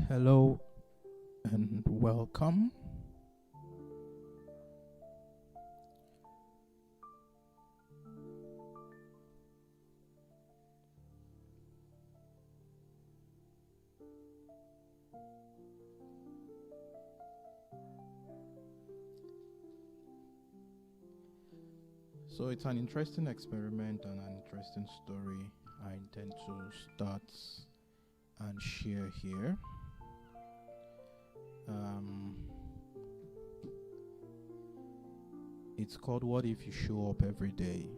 Hello and welcome. So it's an interesting experiment and an interesting story I intend to start and share here. It's called What If You Show Up Every Day?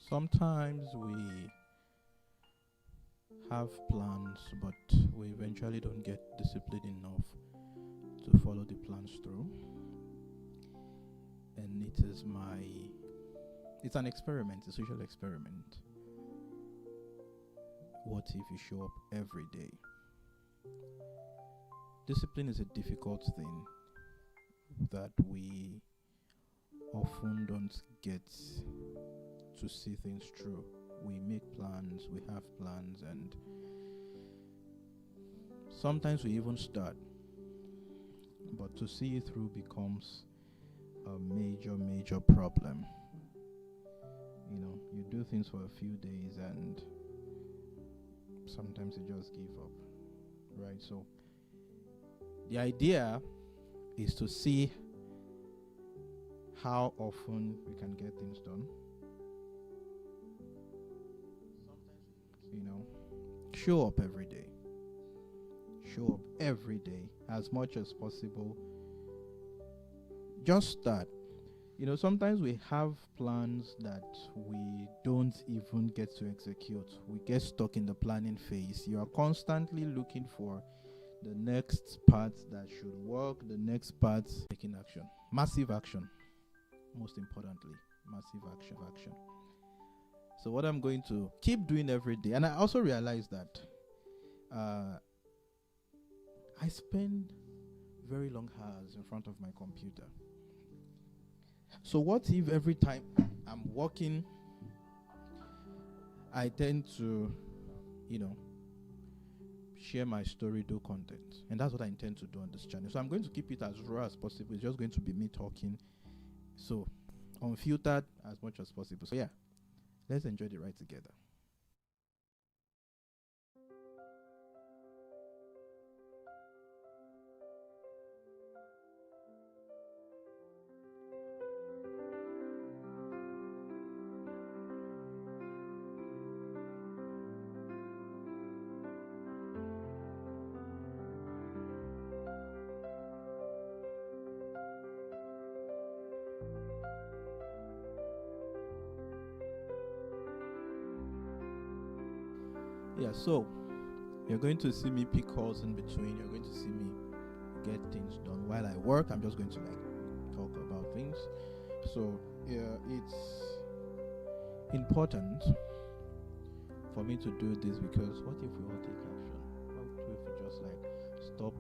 Sometimes we have plans, but we eventually don't get disciplined enough to follow the plans through. And it's an experiment, a social experiment. What if you show up every day? Discipline is a difficult thing that we often don't get to see things through. We make plans, we have plans, and sometimes we even start, but to see it through becomes a major problem. You do things for a few days and sometimes you just give up, right? So the idea is to see how often we can get things done. Show up every day. Show up every day as much as possible. Just start. Sometimes we have plans that we don't even get to execute. We get stuck in the planning phase. You are constantly looking for the next part that should work, the next part taking action. Massive action. Most importantly, massive action. So what I'm going to keep doing every day, and I also realize that I spend very long hours in front of my computer. So what if every time I'm working, I tend to, share my story, do content. And that's what I intend to do on this channel. So I'm going to keep it as raw as possible. It's just going to be me talking. So unfiltered as much as possible. So yeah, let's enjoy the ride together. Yeah, so you're going to see me pick calls in between. You're going to see me get things done while I work. I'm just going to talk about things. So yeah, it's important for me to do this because what if we all take action? What if we just stop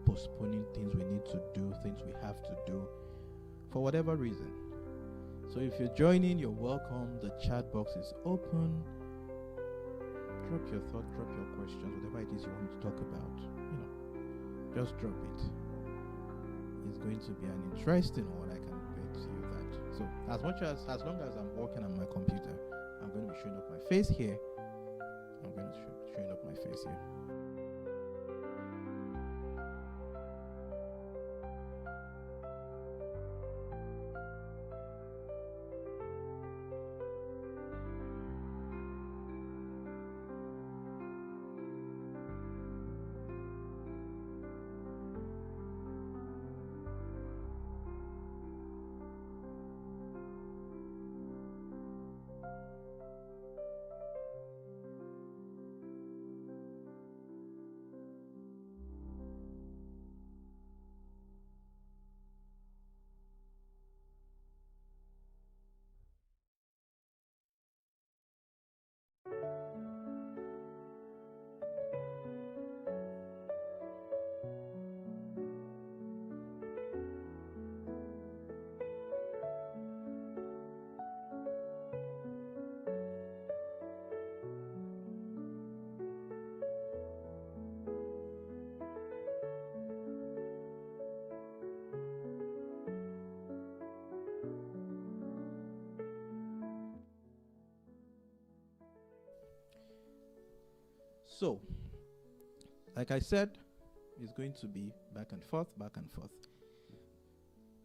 postponing things we need to do, things we have to do for whatever reason? So if you're joining, you're welcome. The chat box is open. Drop your thought, drop your questions, whatever it is you want to talk about. Just drop it. It's going to be an interesting one, I can bet you that. So as long as I'm working on my computer, I'm going to be showing up my face here. I'm going to showing up my face here. So, like I said, it's going to be back and forth, back and forth.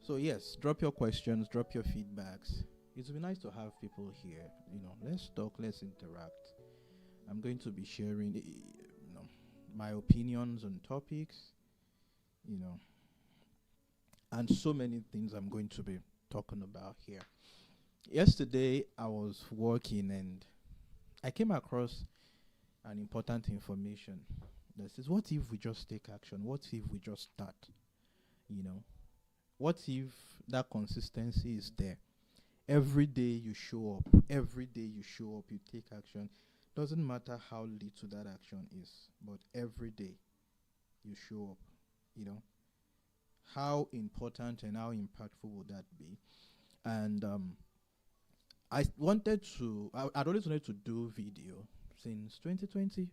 So yes, drop your questions, drop your feedbacks. It would be nice to have people here. Let's talk, let's interact. I'm going to be sharing, my opinions on topics, and so many things I'm going to be talking about here. Yesterday, I was working and I came across an important information that says, what if we just take action? What if we just start? What if that consistency is there? Every day you show up, you take action. Doesn't matter how little that action is, but every day you show up, how important and how impactful would that be? And I'd always wanted to do video since 2020.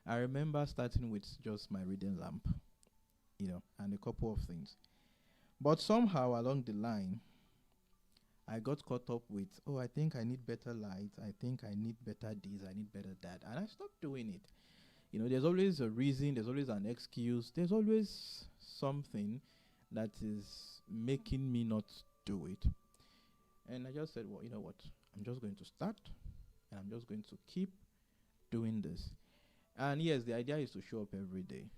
I remember starting with just my reading lamp, and a couple of things. But somehow along the line, I got caught up with, I think I need better light. I think I need better this. I need better that. And I stopped doing it. There's always a reason. There's always an excuse. There's always something that is making me not do it. And I just said, well, you know what? I'm just going to start. And I'm just going to keep doing this. And yes, the idea is to show up every day,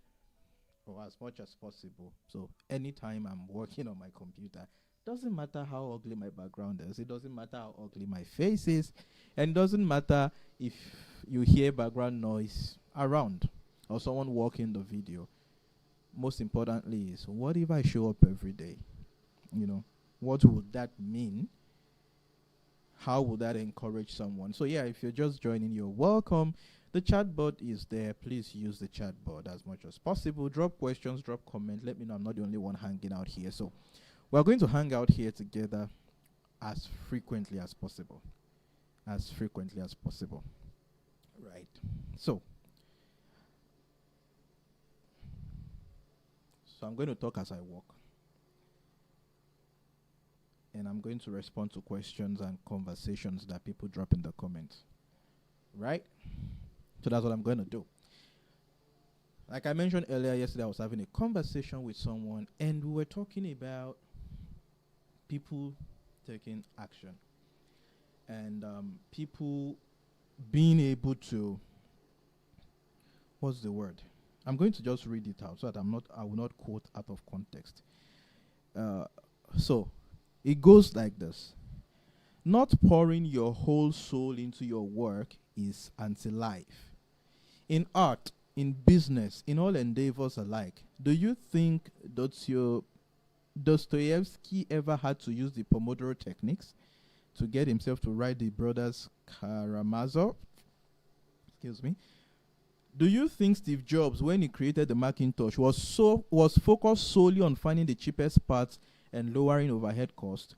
or as much as possible. So anytime I'm working on my computer, doesn't matter how ugly my background is, it doesn't matter how ugly my face is, and doesn't matter if you hear background noise around or someone walking the video. Most importantly is, what if I show up every day? What would that mean? How would that encourage someone? So yeah, if you're just joining, you're welcome. The chatbot is there. Please use the chatbot as much as possible. Drop questions, drop comments. Let me know I'm not the only one hanging out here. So we're going to hang out here together as frequently as possible. As frequently as possible. Right. So I'm going to talk as I walk. And I'm going to respond to questions and conversations that people drop in the comments. Right? So that's what I'm going to do. Like I mentioned earlier, yesterday I was having a conversation with someone, and we were talking about people taking action. And people being able to, what's the word? I'm going to just read it out so that I will not quote out of context. So it goes like this. Not pouring your whole soul into your work is anti-life. In art, in business, in all endeavors alike, do you think Dostoevsky ever had to use the Pomodoro techniques to get himself to write the Brothers Karamazov? Excuse me. Do you think Steve Jobs, when he created the Macintosh, was focused solely on finding the cheapest parts and lowering overhead costs?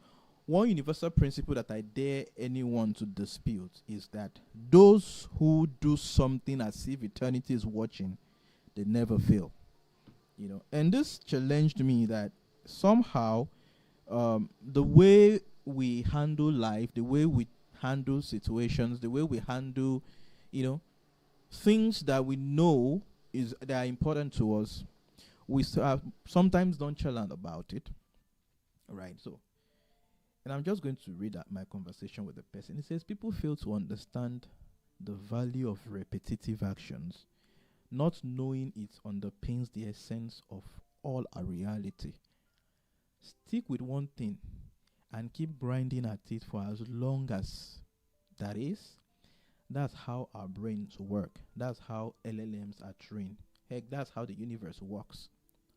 One universal principle that I dare anyone to dispute is that those who do something as if eternity is watching, they never fail. And this challenged me that somehow the way we handle life, the way we handle situations, the way we handle, you know, things that we know is that are important to us, we sometimes don't challenge about it, right? So, and I'm just going to read my conversation with the person. It says people fail to understand the value of repetitive actions. Not knowing it underpins the essence of all our reality. Stick with one thing and keep grinding at it for as long as that is. That's how our brains work. That's how LLMs are trained. Heck, that's how the universe works,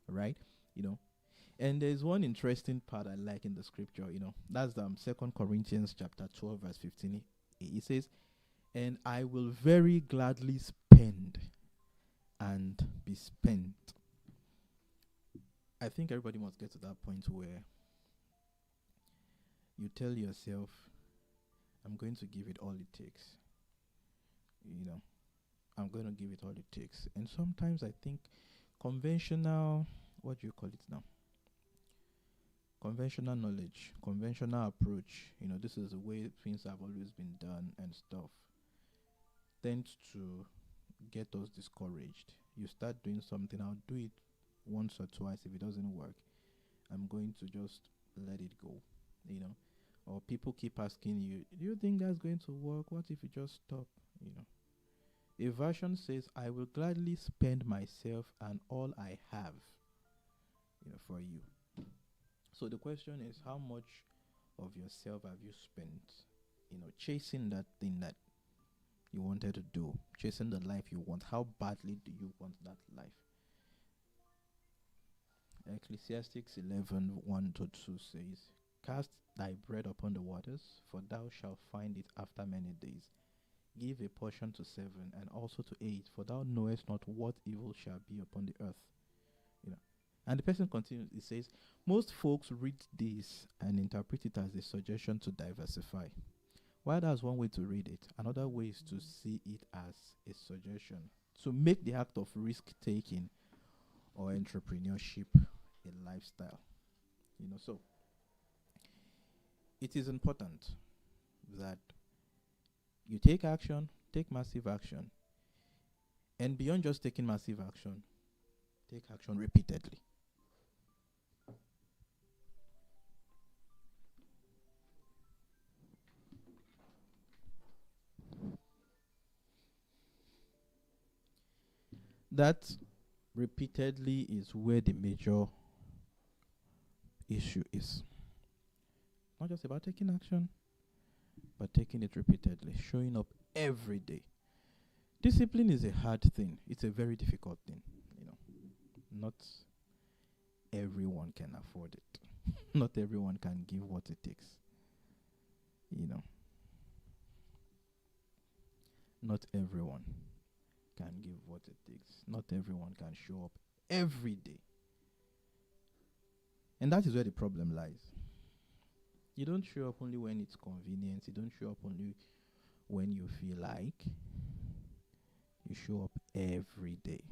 right? You know. And there's one interesting part I like in the scripture. That's 2 Corinthians chapter 12 verse 15. It says, "And I will very gladly spend and be spent." I think everybody must get to that point where you tell yourself, I'm going to give it all it takes. I'm going to give it all it takes. And sometimes I think conventional, what do you call it now? Conventional knowledge, conventional approach, this is the way things have always been done and stuff, tends to get us discouraged. You start doing something, I'll do it once or twice. If it doesn't work, I'm going to just let it go, or people keep asking you, do you think that's going to work? What if you just stop? A version says, I will gladly spend myself and all I have, for you. So the question is, how much of yourself have you spent, chasing that thing that you wanted to do, chasing the life you want? How badly do you want that life? Ecclesiastes 11:1-2 says, cast thy bread upon the waters, for thou shalt find it after many days. Give a portion to 7 and also to 8, for thou knowest not what evil shall be upon the earth. And the person continues, it says, most folks read this and interpret it as a suggestion to diversify. While that's one way to read it, another way is to see it as a suggestion to make the act of risk-taking or entrepreneurship a lifestyle. So it is important that you take action, take massive action, and beyond just taking massive action, take action repeatedly. That repeatedly is where the major issue is. Not just about taking action, but taking it repeatedly, showing up every day. Discipline is a hard thing. It's a very difficult thing. Not everyone can afford it. Not everyone can give what it takes. Not everyone can give what it takes. Not everyone can show up every day. And that is where the problem lies. You don't show up only when it's convenient. You don't show up only when you feel like. You show up every day.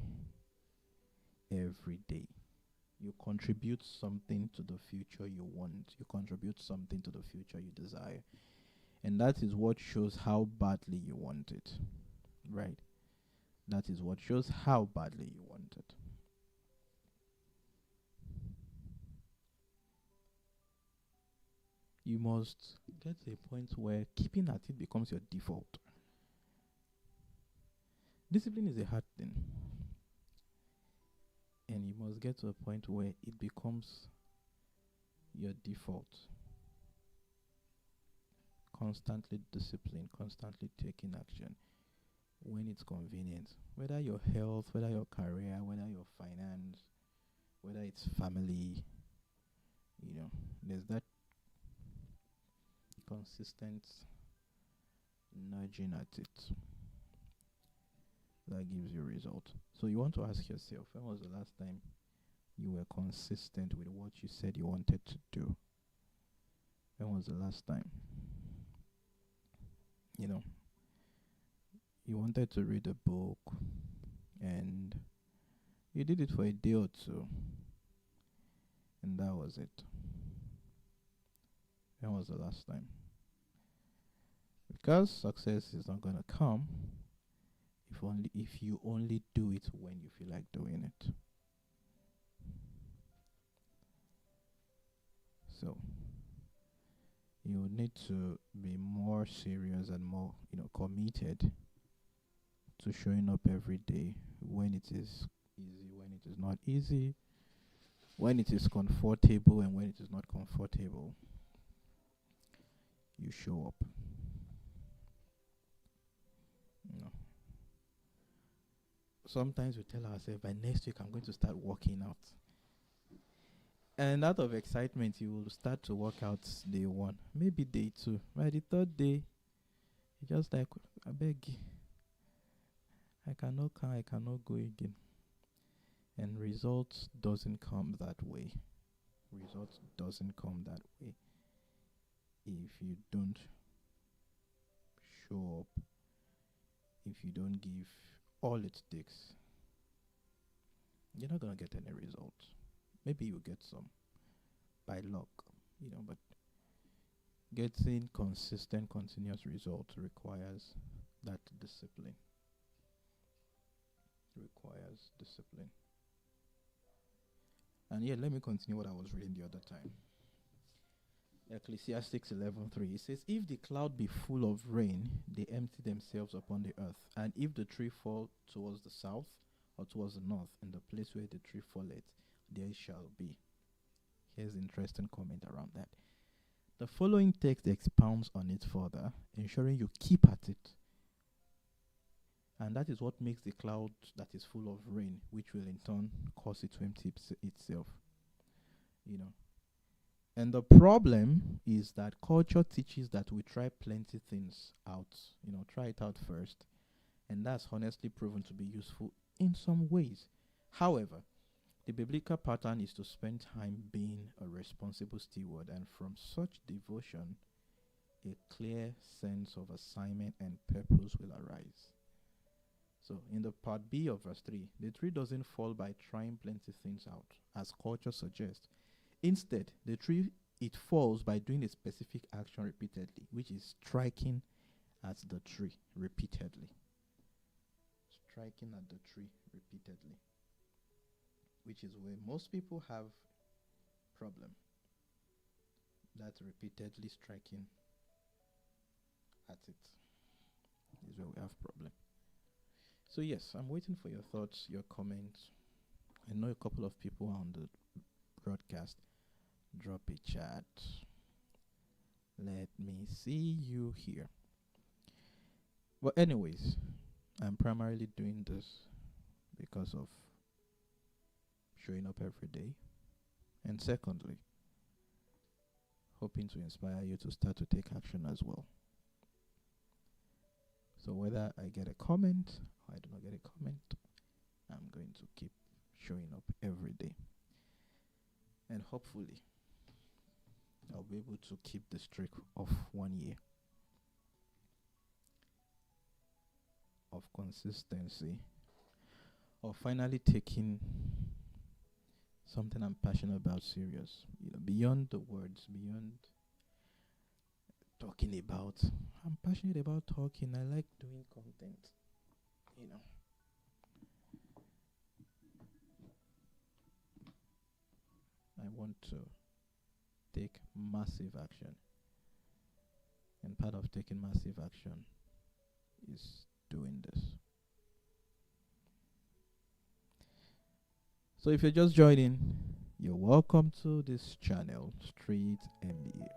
Every day. You contribute something to the future you want. You contribute something to the future you desire. And that is what shows how badly you want it. Right? That is what shows how badly you want it. You must get to a point where keeping at it becomes your default. Discipline is a hard thing. And you must get to a point where it becomes your default. Constantly discipline, constantly taking action when it's convenient. Whether your health, whether your career, whether your finance, whether it's family, there's that consistent nudging at it that gives you result. So you want to ask yourself, when was the last time you were consistent with what you said you wanted to do? When was the last time? You wanted to read a book and you did it for a day or two, and that was it. When was the last time? Because success is not gonna come if you only do it when you feel like doing it. So you need to be more serious and more, committed to showing up every day when it is easy, when it is not easy, when it is comfortable and when it is not comfortable. You show up. You know. Sometimes we tell ourselves by next week I'm going to start working out. And out of excitement you will start to work out day one, maybe day two. By the third day, you just like, I beg you, I cannot come, I cannot go again. And results doesn't come that way. Results doesn't come that way if you don't show up, if you don't give all it takes. You're not gonna get any results. Maybe you get some by luck, but getting consistent, continuous results requires that discipline. Requires discipline. And yeah, let me continue what I was reading the other time. Ecclesiastes 11:3. It says, "If the cloud be full of rain, they empty themselves upon the earth. And if the tree fall towards the south or towards the north, in the place where the tree falleth, there shall be." Here's an interesting comment around that. The following text expounds on it further, ensuring you keep at it. And that is what makes the cloud that is full of rain, which will in turn cause it to empty itself. And the problem is that culture teaches that we try plenty things out. Try it out first. And that's honestly proven to be useful in some ways. However, the biblical pattern is to spend time being a responsible steward, and from such devotion, a clear sense of assignment and purpose will arise. So, in the part B of verse 3, the tree doesn't fall by trying plenty things out, as culture suggests. Instead, it falls by doing a specific action repeatedly, which is striking at the tree repeatedly. Striking at the tree repeatedly, which is where most people have problem. That repeatedly striking at it is where we have problem. So yes, I'm waiting for your thoughts, your comments. I know a couple of people on the broadcast. Drop a chat. Let me see you here. But anyways, I'm primarily doing this because of showing up every day. And secondly, hoping to inspire you to start to take action as well. So whether I get a comment or I do not get a comment, I'm going to keep showing up every day. And hopefully, I'll be able to keep the streak of 1 year of consistency, of finally taking something I'm passionate about serious. Beyond the words, beyond talking about. I'm passionate about talking. I like doing content. I want to take massive action. And part of taking massive action is doing this. So if you're just joining, you're welcome to this channel, Street MBA.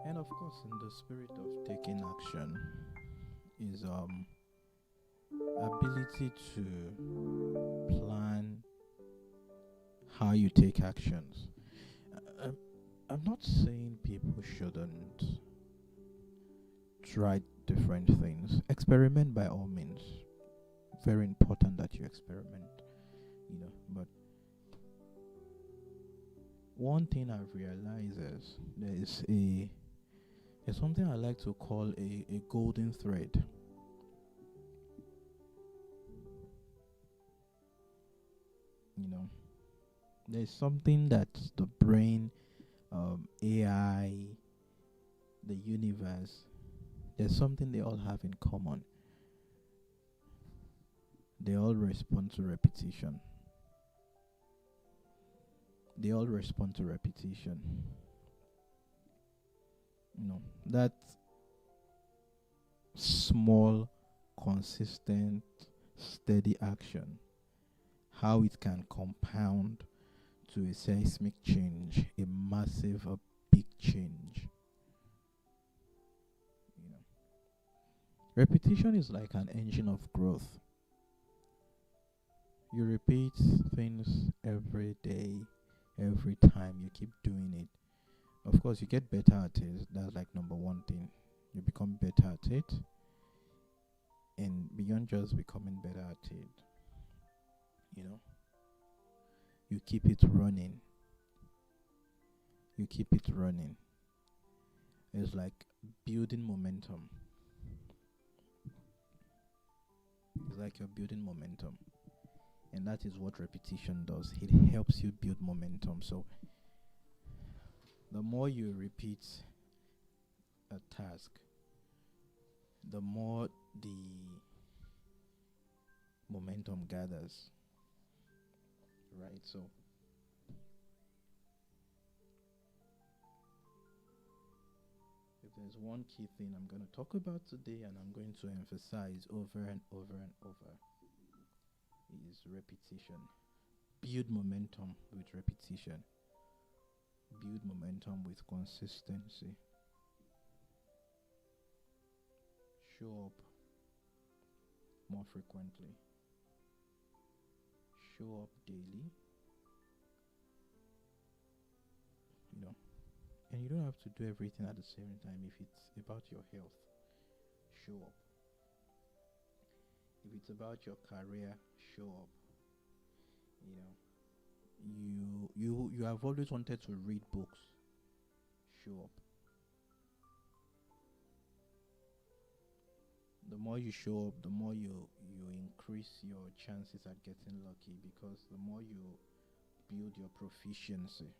And of course, in the spirit of taking action is ability to plan how you take actions. I, I'm I'm not saying people shouldn't try different things. Experiment by all means. Very important that you experiment. But one thing I've realized is there's something I like to call a golden thread. You know, there's something that the brain, AI, the universe, there's something they all have in common. They all respond to repetition. They all respond to repetition. That small, consistent, steady action, how it can compound to a seismic change, a massive, a big change. You know, repetition is like an engine of growth. You repeat things every day, every time you keep doing it. Of course, you get better at it. That's like number one thing. You become better at it, and beyond just becoming better at it, you know, you keep it running. You keep it running. It's like building momentum. It's like you're building momentum. And that is what repetition does. It helps you build momentum. So the more you repeat a task, the more the momentum gathers. Right? So if there's one key thing I'm going to talk about today and I'm going to emphasize over and over and over, is repetition. Build momentum with repetition. Build momentum with consistency. Show up more frequently. Show up daily. And you don't have to do everything at the same time. If it's about your health, show up. If it's about your career, show up. You know, you have always wanted to read books. Show up. The more you show up, the more you increase your chances at getting lucky, because the more you build your proficiency.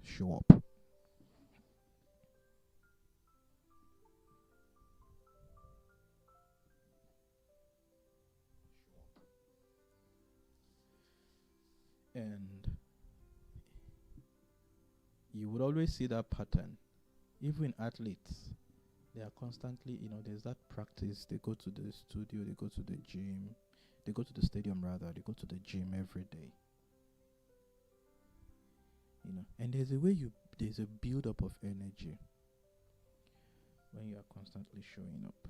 Show up. And you would always see that pattern. Even athletes, they are constantly, there's that practice. They go to the studio, they go to the gym, they go to the stadium rather, they go to the gym every day. And there's a build up of energy when you are constantly showing up.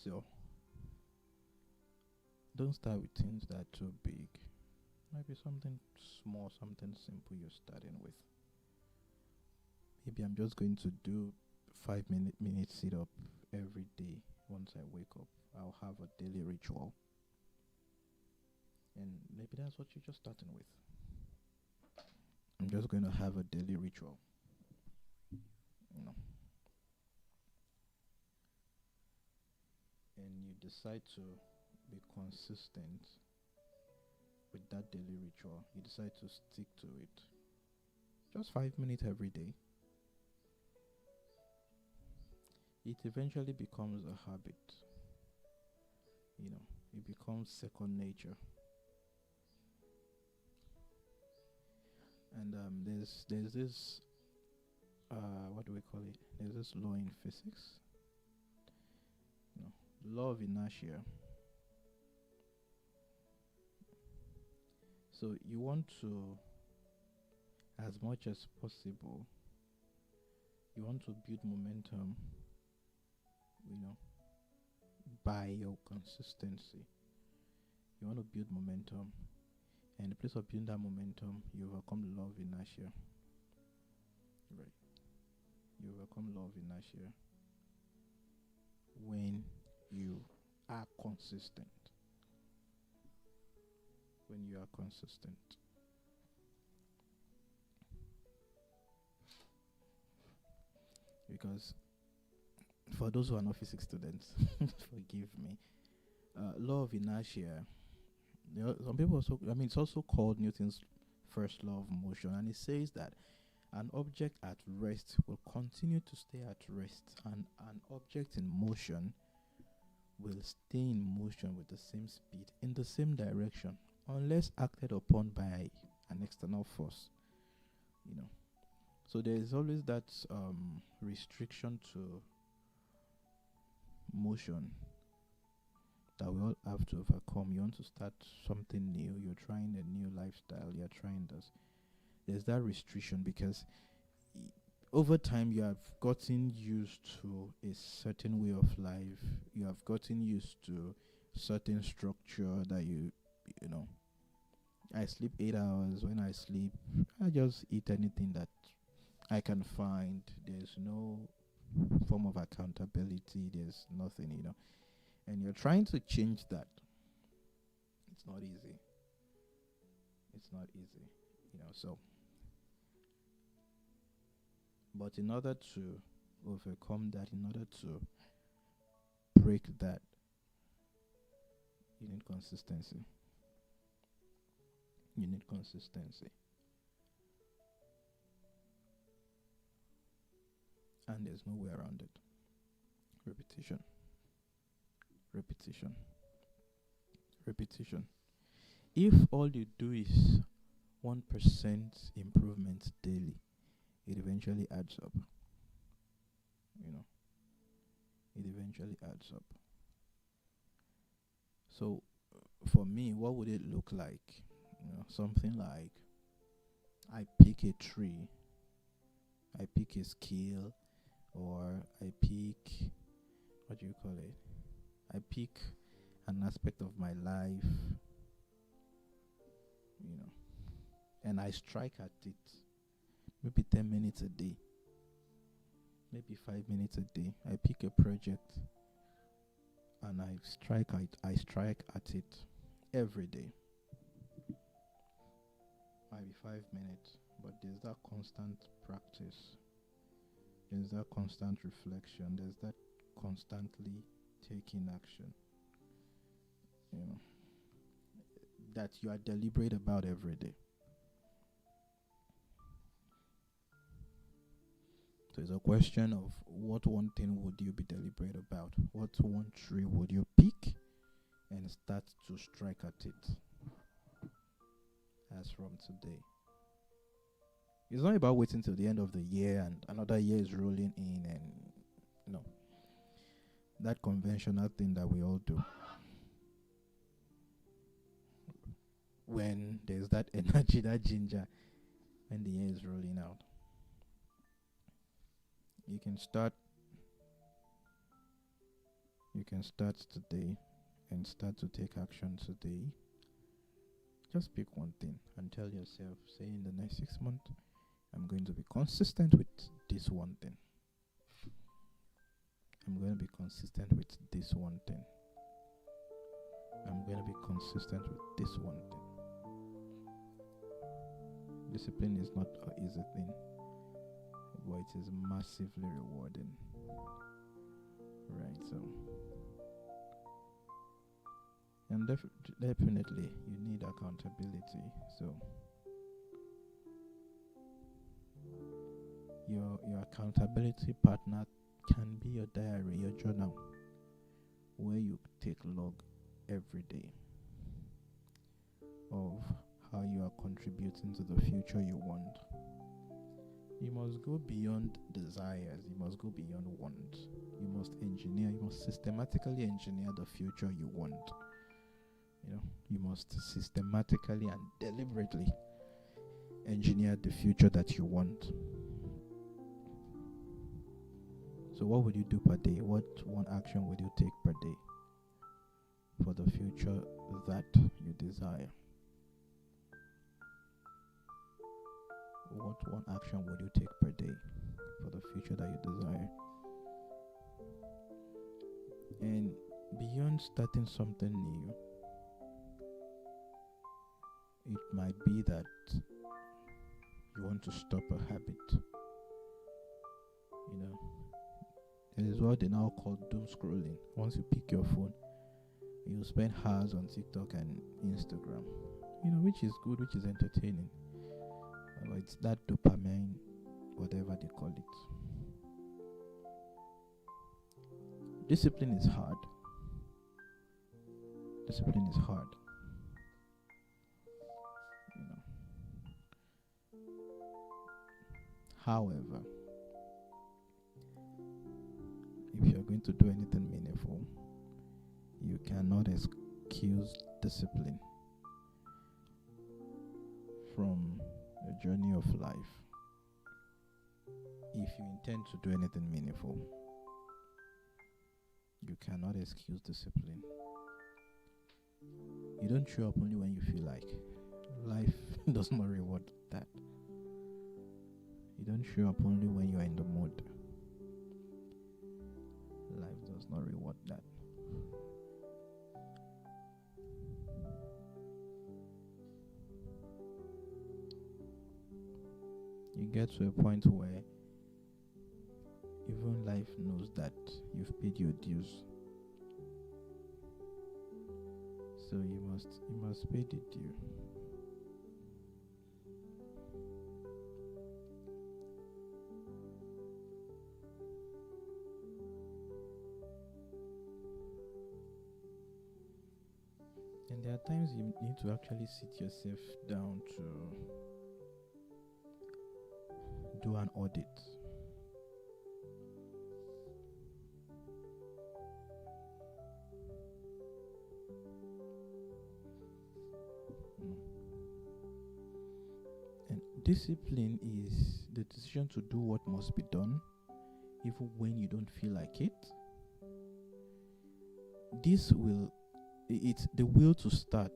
So don't start with things that are too big. Maybe something small, something simple you're starting with. Maybe I'm just going to do 5 minute sit up every day. Once I wake up, I'll have a daily ritual. And maybe that's what you're just starting with. I'm just going to have a daily ritual. And you decide to be consistent with that daily ritual. You decide to stick to it. Just 5 minutes every day. It eventually becomes a habit. It becomes second nature. And there's this what do we call it? There's this law in physics. Law of inertia. So you want to, as much as possible, you want to build momentum, by your consistency. You want to build momentum, and in the place of building that momentum, you overcome the law of inertia. Right. You overcome law of inertia when you are consistent. When you are consistent. Because for those who are not physics students, forgive me, law of inertia, some people also, it's also called Newton's first law of motion, and it says that an object at rest will continue to stay at rest, and an object in motion will stay in motion with the same speed in the same direction unless acted upon by an external force. So there is always that restriction to motion that we all have to overcome. You want to start something new, you're trying a new lifestyle, you're trying this. There's that restriction because over time you have gotten used to a certain way of life. You have gotten used to certain structure that I sleep 8 hours. When I sleep, I just eat anything that I can find. There's no form of accountability. There's nothing, and you're trying to change that. It's not easy. So, but in order to overcome that, in order to break that, you need consistency. And there's no way around it. Repetition. If all you do is 1% improvement daily, it eventually adds up. It eventually adds up. So, for me, what would it look like? Something like I pick a tree, I pick a skill, or I pick, what do you call it? I pick an aspect of my life, and I strike at it. Maybe 10 minutes a day, maybe 5 minutes a day. I pick a project and I strike at it every day. Might be 5 minutes, but there's that constant practice. There's that constant reflection. There's that constantly taking action. You know, that you are deliberate about every day. So it's a question of what one thing would you be deliberate about? What one tree would you pick and start to strike at it as from today? It's not about waiting till the end of the year and another year is rolling in and no. That conventional thing that we all do. When there's that energy, that ginger, when the year is rolling out. You can start today and start to take action today. Just pick one thing and tell yourself, say in the next 6 months, I'm going to be consistent with this one thing. I'm going to be consistent with this one thing. I'm going to be consistent with this one thing. Discipline is not an easy thing, but it is massively rewarding. Right, so. And definitely, you need accountability. So, your accountability partner can be your diary, your journal, where you take log every day of how you are contributing to the future you want. You must go beyond desires. You must go beyond wants. You must systematically engineer the future you want. You must systematically and deliberately engineer the future that you want. So what would you do per day? What one action would you take per day for the future that you desire? What one action would you take per day for the future that you desire? And beyond starting something new, it might be that you want to stop a habit. It is what they now call doom scrolling. Once you pick your phone, you spend hours on TikTok and Instagram, which is good, which is entertaining. But it's that dopamine, whatever they call it. Discipline is hard. However, if you're going to do anything meaningful, you cannot excuse discipline from the journey of life. If you intend to do anything meaningful, you cannot excuse discipline. You don't show up only when you feel like. Life does not reward that. You don't show up only when you're in the mood. Life does not reward that. You get to a point where even life knows that you've paid your dues. So you must pay the due. And there are times you need to actually sit yourself down to do an audit. And discipline is the decision to do what must be done, even when you don't feel like it. It's the will to start,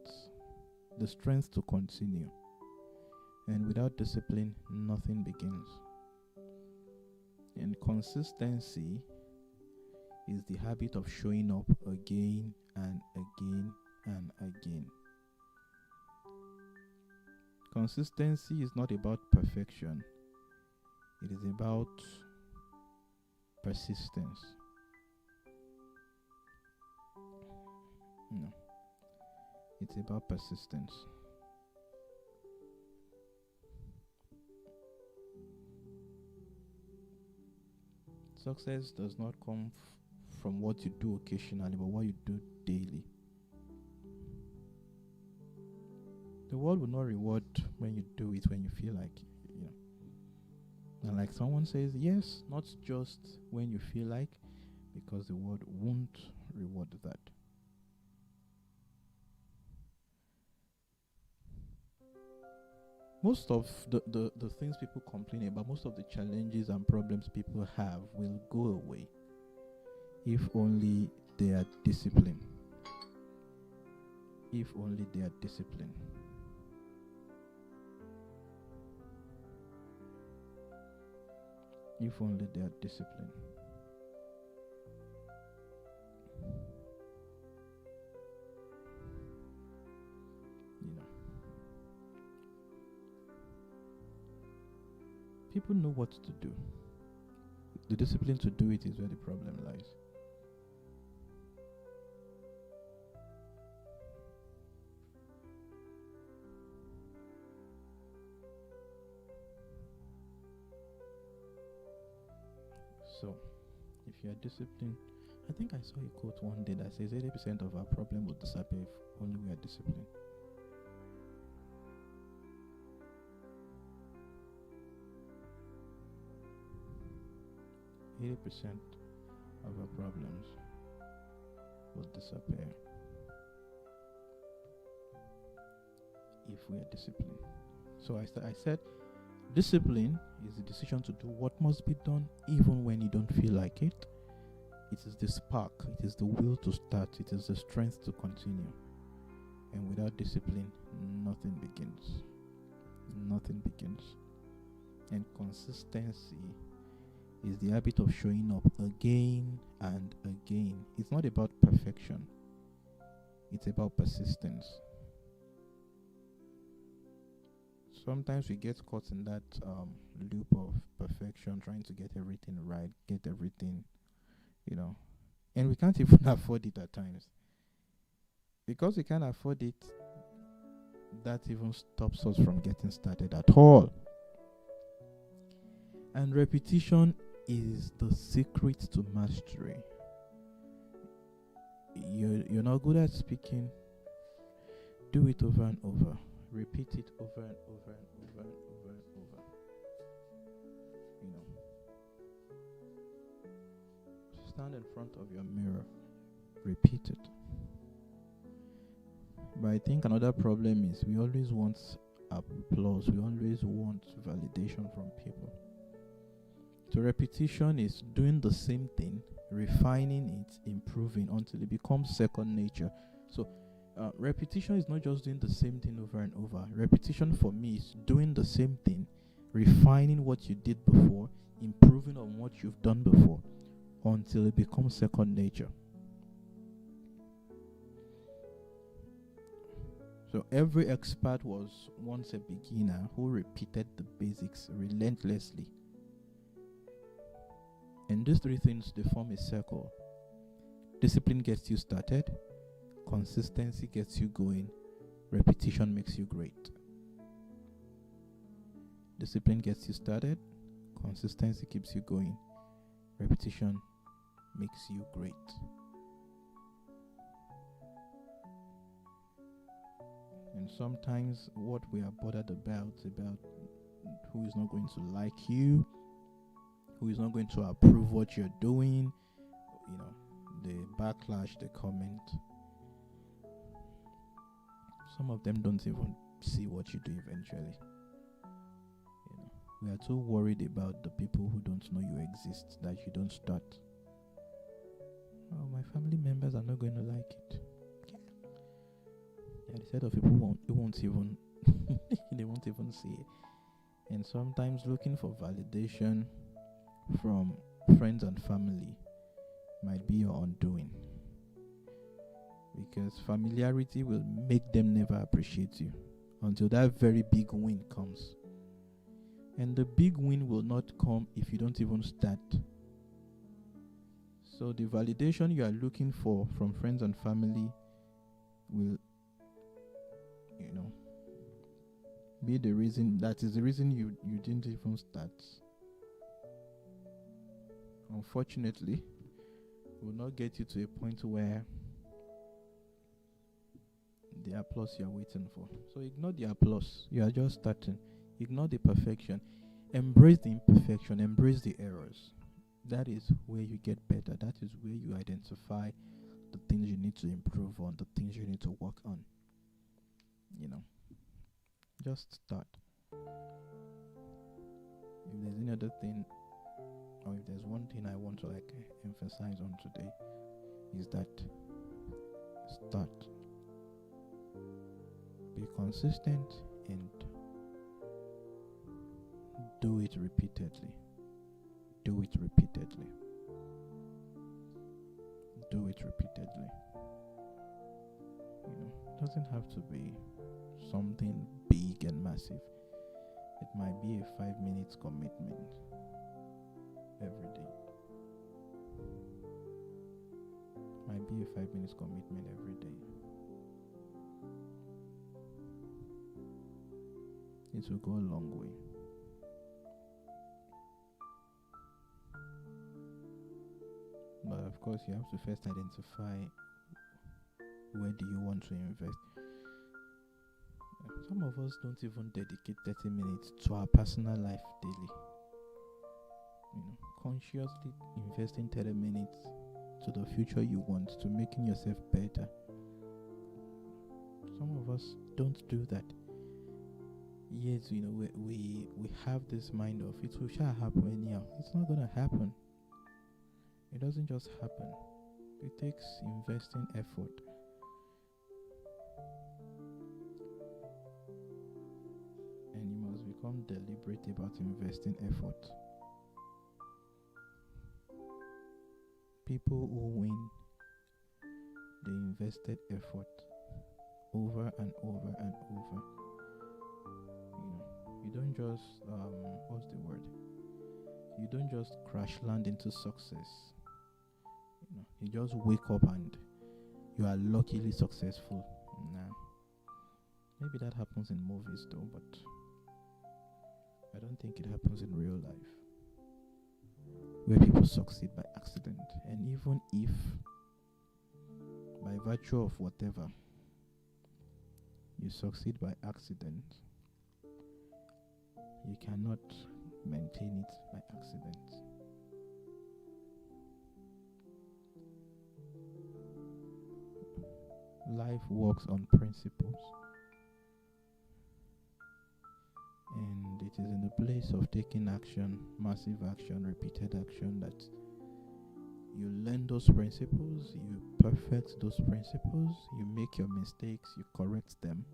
the strength to continue. And without discipline, nothing begins. And consistency is the habit of showing up again and again and again. Consistency is not about perfection. It is about persistence. No, it's about persistence. Success does not come from what you do occasionally, but what you do daily. The world will not reward when you do it when you feel like it, And like someone says, yes, not just when you feel like, because the world won't reward that. Most of the things people complain about, most of the challenges and problems people have will go away if only they are disciplined. If only they are disciplined. If only they are disciplined. People know what to do. The discipline to do it is where the problem lies. So, if you are disciplined, I think I saw a quote one day that says 80% of our problem will disappear if only we are disciplined. %80 of our problems will disappear if we are disciplined. So I said, discipline is the decision to do what must be done even when you don't feel like it. It is the spark, it is the will to start, it is the strength to continue. And without discipline, nothing begins. Nothing begins. And consistency is the habit of showing up again and again. It's not about perfection. It's about persistence. Sometimes we get caught in that loop of perfection, trying to get everything right, get everything, and we can't even afford it at times. Because we can't afford it, that even stops us from getting started at all. And repetition is the secret to mastery. You're not good at speaking. Do it over and over. Repeat it over and over and over and over and over. Stand in front of your mirror. Repeat it. But I think another problem is we always want applause. We always want validation from people. So repetition is doing the same thing, refining it, improving until it becomes second nature. So repetition is not just doing the same thing over and over. Repetition for me is doing the same thing, refining what you did before, improving on what you've done before, until it becomes second nature. So every expert was once a beginner who repeated the basics relentlessly. And these three things, they form a circle. Discipline gets you started. Consistency gets you going. Repetition makes you great. Discipline gets you started. Consistency keeps you going. Repetition makes you great. And sometimes what we are bothered about who is not going to like you, who is not going to approve what you're doing, the backlash, the comment. Some of them don't even see what you do eventually. We are too worried about the people who don't know you exist that you don't start. Oh, my family members are not going to like it. Yeah, the set of people won't even they won't even see it. And sometimes looking for validation from friends and family might be your undoing, because familiarity will make them never appreciate you until that very big win comes. And the big win will not come if you don't even start. So the validation you are looking for from friends and family will, you know, be the reason, that is the reason you didn't even start. Unfortunately, it will not get you to a point where the applause you are waiting for. So ignore the applause. You are just starting. Ignore the perfection. Embrace the imperfection. Embrace the errors. That is where you get better. That is where you identify the things you need to improve on, the things you need to work on. Just start. If there's any other thing, or if there's one thing I want to emphasize on today, is that start. Be consistent and do it repeatedly. Do it repeatedly. Do it repeatedly. It doesn't have to be something big and massive. It might be a 5 minutes commitment every day. Might be a 5 minutes commitment every day. It will go a long way. But of course, you have to first identify where do you want to invest. Some of us don't even dedicate 30 minutes to our personal life daily. Consciously investing 30 minutes to the future you want, to making yourself better. Some of us don't do that. Yes, we have this mind of it will shall happen anyhow. It's not gonna happen. It doesn't just happen. It takes investing effort. And you must become deliberate about investing effort. People who win, they invested effort over and over and over. You don't just you don't just crash land into success. You just wake up and you are luckily successful. Nah. Maybe that happens in movies though, but I don't think it happens in real life, where people succeed by accident. And even if by virtue of whatever you succeed by accident, you cannot maintain it by accident. Life works on principles, and it is in the place of taking action, massive action, repeated action, that you learn those principles, you perfect those principles, you make your mistakes, you correct them.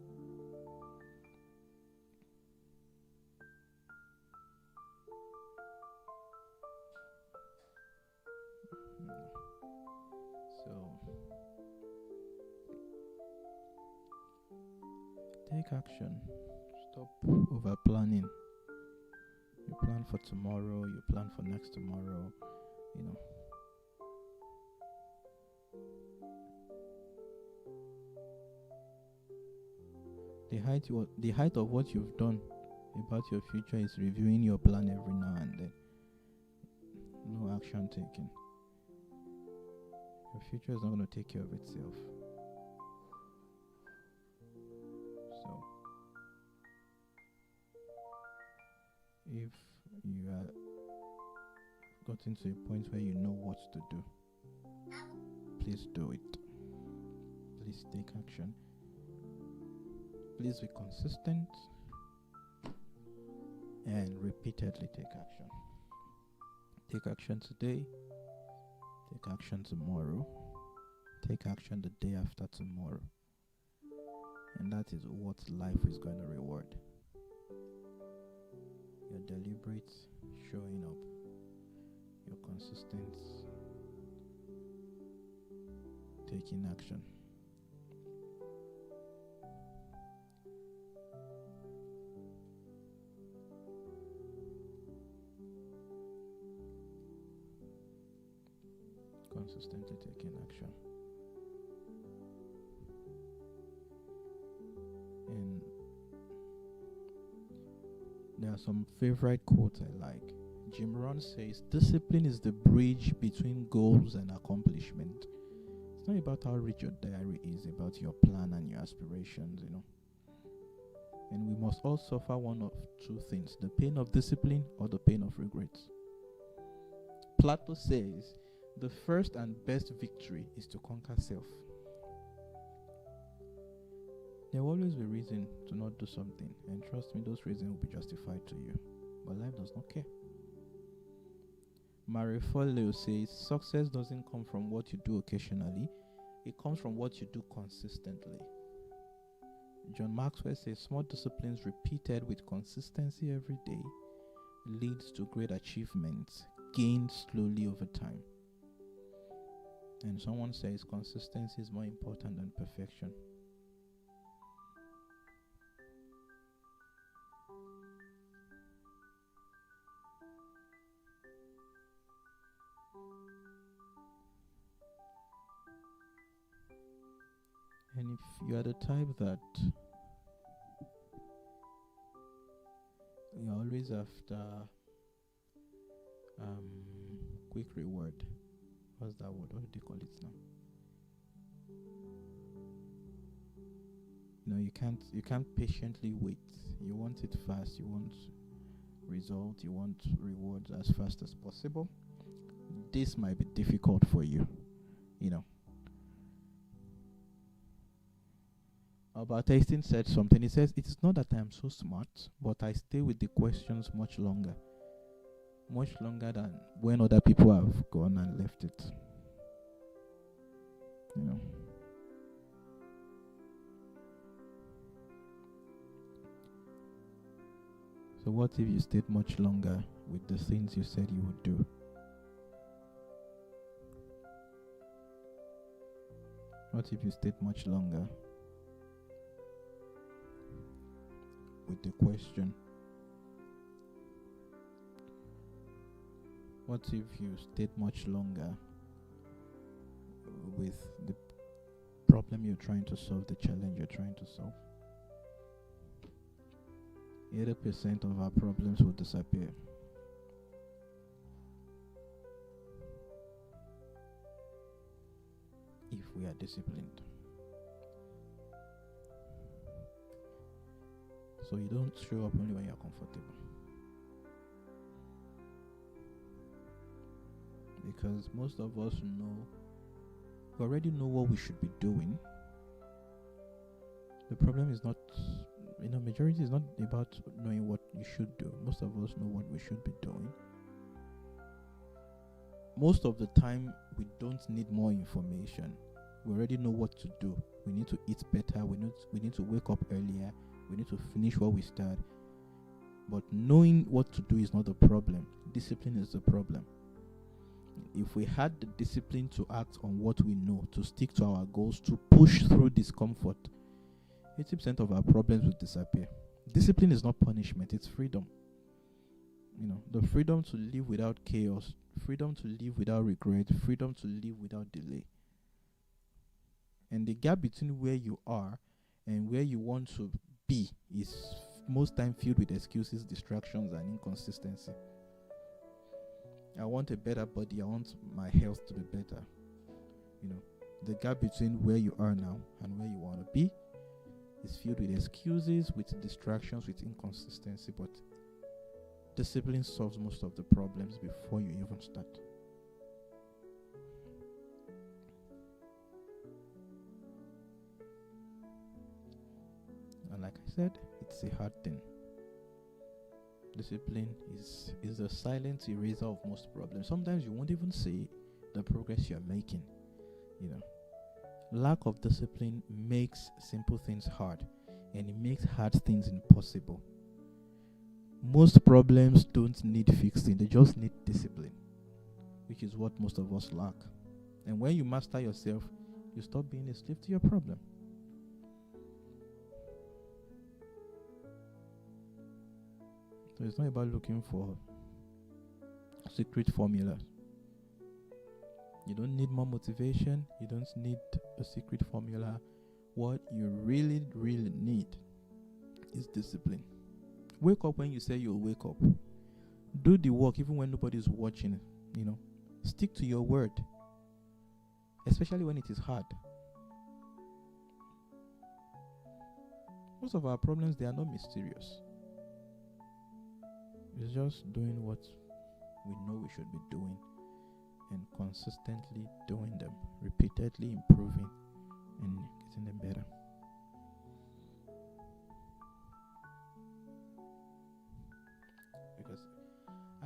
So take action. Stop over planning. You plan for tomorrow, you plan for next tomorrow, The height of what you've done about your future is reviewing your plan every now and then. No action taken. Your future is not going to take care of itself. So, if you are gotten to a point where you know what to do, please do it. Please take action. Please be consistent and repeatedly take action. Take action today. Take action tomorrow. Take action the day after tomorrow. And that is what life is going to reward. Your deliberate showing up. Your consistent taking action. consistently taking action. And there are some favorite quotes I like. Jim Rohn says, "Discipline is the bridge between goals and accomplishment." It's not about how rich your diary is, about your plan and your aspirations, And we must all suffer one of two things: the pain of discipline or the pain of regrets. Plato says, the first and best victory is to conquer self. There will always be a reason to not do something, and trust me, those reasons will be justified to you. But life does not care. Marie Forleo says, success doesn't come from what you do occasionally, it comes from what you do consistently. John Maxwell says, small disciplines repeated with consistency every day leads to great achievements gained slowly over time. And someone says, consistency is more important than perfection. And if you are the type that you're always after quick reward, what's that word? What do they call it now? You can't patiently wait. You want it fast. You want results. You want rewards as fast as possible. This might be difficult for you. Albert Einstein said something. He says, "It is not that I am so smart, but I stay with the questions much longer than when other people have gone and left it." So what if you stayed much longer with the things you said you would do? What if you stayed much longer with the question? What if you stayed much longer with the problem you're trying to solve, the challenge you're trying to solve? 80% of our problems will disappear. If we are disciplined. So you don't show up only when you're comfortable. Because most of us we already know what we should be doing. The problem is not, majority is not about knowing what you should do. Most of us know what we should be doing. Most of the time, we don't need more information. We already know what to do. We need to eat better. We need to wake up earlier. We need to finish what we start. But knowing what to do is not the problem. Discipline is the problem. If we had the discipline to act on what we know, to stick to our goals, to push through discomfort, 80% of our problems would disappear. Discipline is not punishment, it's freedom. The freedom to live without chaos, freedom to live without regret, freedom to live without delay. And the gap between where you are and where you want to be is most time filled with excuses, distractions, and inconsistency. I want a better body. I want my health to be better. The gap between where you are now and where you want to be is filled with excuses, with distractions, with inconsistency. But discipline solves most of the problems before you even start. And like I said, it's a hard thing. Discipline is a silent eraser of most problems. Sometimes you won't even see the progress you're making. Lack of discipline makes simple things hard, and it makes hard things impossible. Most problems don't need fixing, they just need discipline, which is what most of us lack. And when you master yourself, you stop being a slave to your problem. So it's not about looking for secret formulas. You don't need more motivation. You don't need a secret formula. What you really, really need is discipline. Wake up when you say you'll wake up. Do the work even when nobody's watching. Stick to your word, especially when it is hard. Most of our problems, they are not mysterious. It's just doing what we know we should be doing and consistently doing them, repeatedly improving and getting them better. Because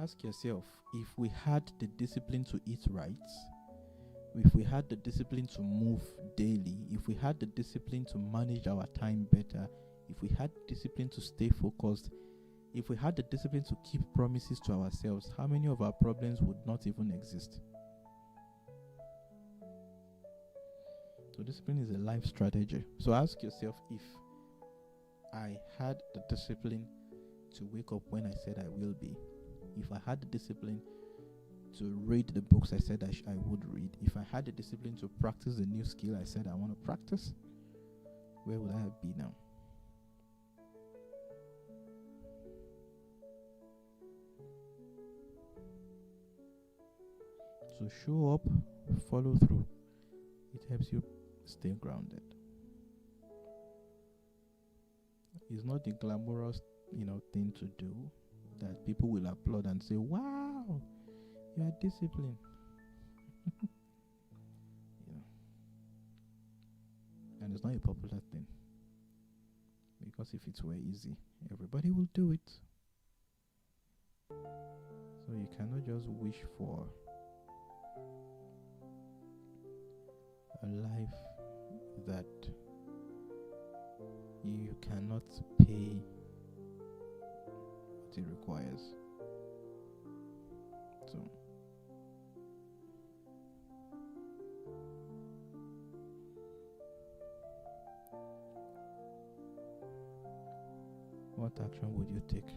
ask yourself, if we had the discipline to eat right, if we had the discipline to move daily, if we had the discipline to manage our time better, if we had discipline to stay focused, if we had the discipline to keep promises to ourselves, how many of our problems would not even exist? So discipline is a life strategy. So ask yourself, if I had the discipline to wake up when I said I will be, if I had the discipline to read the books I said I would read, if I had the discipline to practice the new skill I said I want to practice, where would I be now? So show up, follow through. It helps you stay grounded. It's not the glamorous, thing to do that people will applaud and say, "Wow, you are disciplined." And it's not a popular thing, because if it were easy, everybody will do it. So you cannot just wish for a life that you cannot pay what it requires. So what action would you take?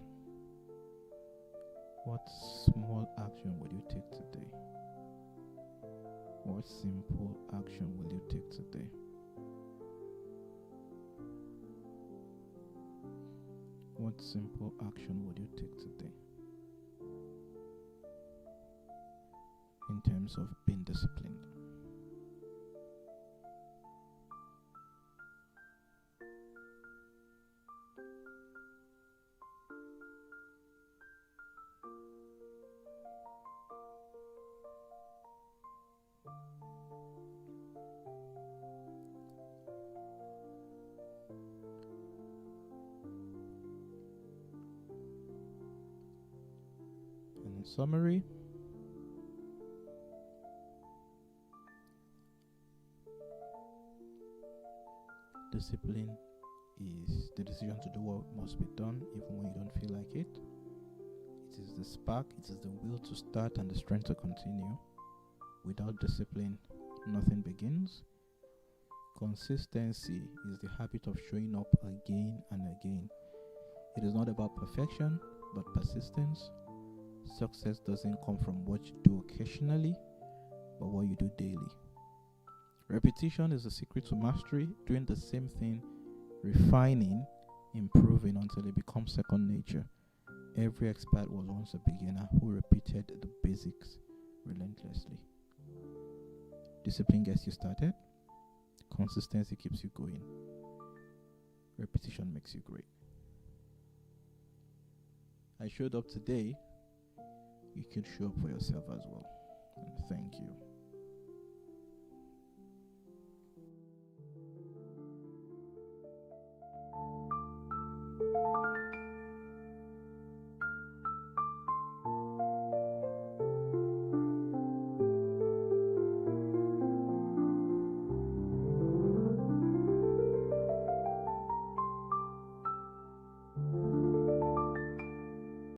What small action would you take today? What simple action will you take today? What simple action would you take today in terms of being disciplined? In summary, discipline is the decision to do what must be done even when you don't feel like it. It is the spark, it is the will to start and the strength to continue. Without discipline, nothing begins. Consistency is the habit of showing up again and again. It is not about perfection, but persistence. Success doesn't come from what you do occasionally, but what you do daily. Repetition is the secret to mastery, doing the same thing, refining, improving until it becomes second nature. Every expert was once a beginner who repeated the basics relentlessly. Discipline gets you started. Consistency keeps you going. Repetition makes you great. I showed up today. You could show up for yourself as well. And thank you.